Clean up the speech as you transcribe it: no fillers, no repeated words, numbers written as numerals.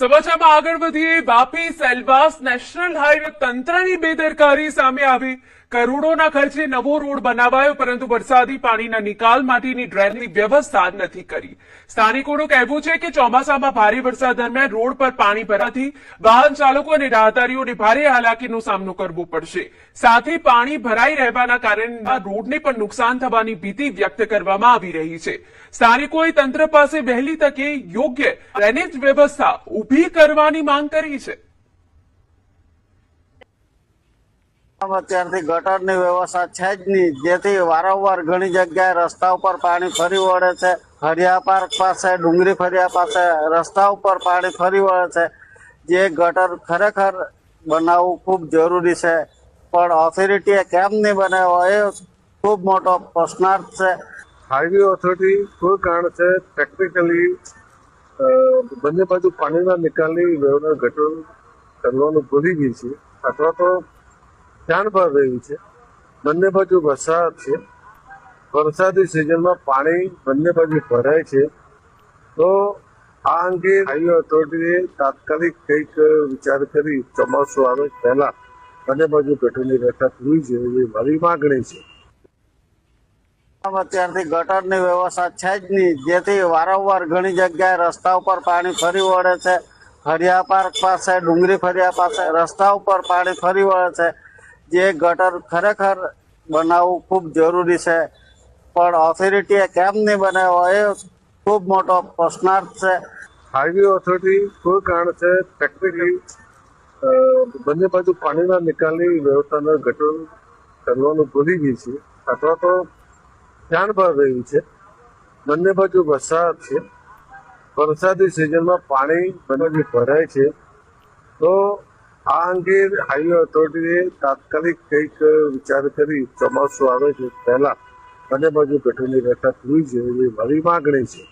સમાચારમાં આગળ વધીએ વાપી સેલવાસ નેશનલ હાઈવે તંત્રની બેદરકારી સામે આવી। કરોડોના ખર્ચે નવો રોડ બનાવાયો, પરંતુ વરસાદી પાણીના નિકાલ માટેની ડ્રેનેજની વ્યવસ્થા નથી કરી। સ્થાનિકોનું કહેવું છે કે ચોમાસામાં ભારે વરસાદ દરમિયાન રોડ પર પાણી ભરાવાથી વાહન ચાલકો અને રાહદારીઓને ભારે હાલાકીનો સામનો કરવો પડશે। સાથે પાણી ભરાઈ રહેવાના કારણે રોડને પણ નુકસાન થવાની ભીતિ વ્યક્ત કરવામાં આવી રહી છે। સ્થાનિકોએ તંત્ર પાસે વહેલી તકે યોગ્ય ડ્રેનેજ વ્યવસ્થા ઊભી કરવાની માંગ કરી છે। અત્યારથી ગટરની વ્યવસ્થા છે જ નહીં, જેથી વારંવાર ઘણી જગ્યાએ રસ્તા ઉપર પાણી ફરી વળે છે। ફરિયા પાર્ક પાસે, ડુંગરી ફરિયા પાસે રસ્તા ઉપર પાણી ફરી વળે છે, જે ગટર ખરેખર બનાવવું ખૂબ જરૂરી છે, પણ ઓથોરિટીએ કેમ નહીં બનાવ્યો એ ખૂબ મોટો પ્રશ્નાર્થ છે। હાઈવે ઓથોરિટી કોઈ કારણસર ટેકનિકલી બંને બાજુ પાણીના નિકાલની ગટર કરવાનું ભૂલી ગઈ છે, અથવા તો ધ્યાન પર રહ્યું છે। બંને બાજુ વરસાદ છે, વરસાદી સિઝનમાં પાણી બંને બાજુ ભરાય છે, તો આ અંગે હાઈવે ઓથોરિટીએ તાત્કાલિક કંઈક વિચાર કરી ચોમાસું આવે પહેલા બંને બાજુ ગટરની વ્યવસ્થા કરવી જોઈએ, એવી મારી માગણી છે। અત્યારથી ગટરની વ્યવસ્થા છે જ નહીં, જેથી વારંવાર ઘણી જગ્યાએ રસ્તા ઉપર પાણી ફરી વળે છે। ફરિયા પાર્ક પાસે, ડુંગરી ફરિયા પાસે રસ્તા ઉપર પાણી ફરી વળે છે, જે ગટર ખરેખર બનાવવું ખૂબ જરૂરી છે, પણ ઓથોરિટીએ કેમ નહીં બનાવ્યો એ ખૂબ મોટો પ્રશ્નાર્થ છે। હાઈવે ઓથોરિટી કોઈ કારણસર ટેકનિકલી બંને બાજુ પાણીના નિકાલની વ્યવસ્થાના ગટર કરવાનું ભૂલી ગઈ છે, અથવા તો ધ્યાન પર રહ્યું છે। બંને બાજુ વરસાદ છે, વરસાદી સિઝનમાં પાણી બંને બાજુ ભરાય છે, તો આ અંગે હાઈવે ઓથોરિટીએ તાત્કાલિક કંઈક વિચાર કરી ચોમાસું આવે છે પહેલા બંને બાજુ ગટરની વ્યવસ્થા કરવી જોઈએ, એવી મારી માગણી છે।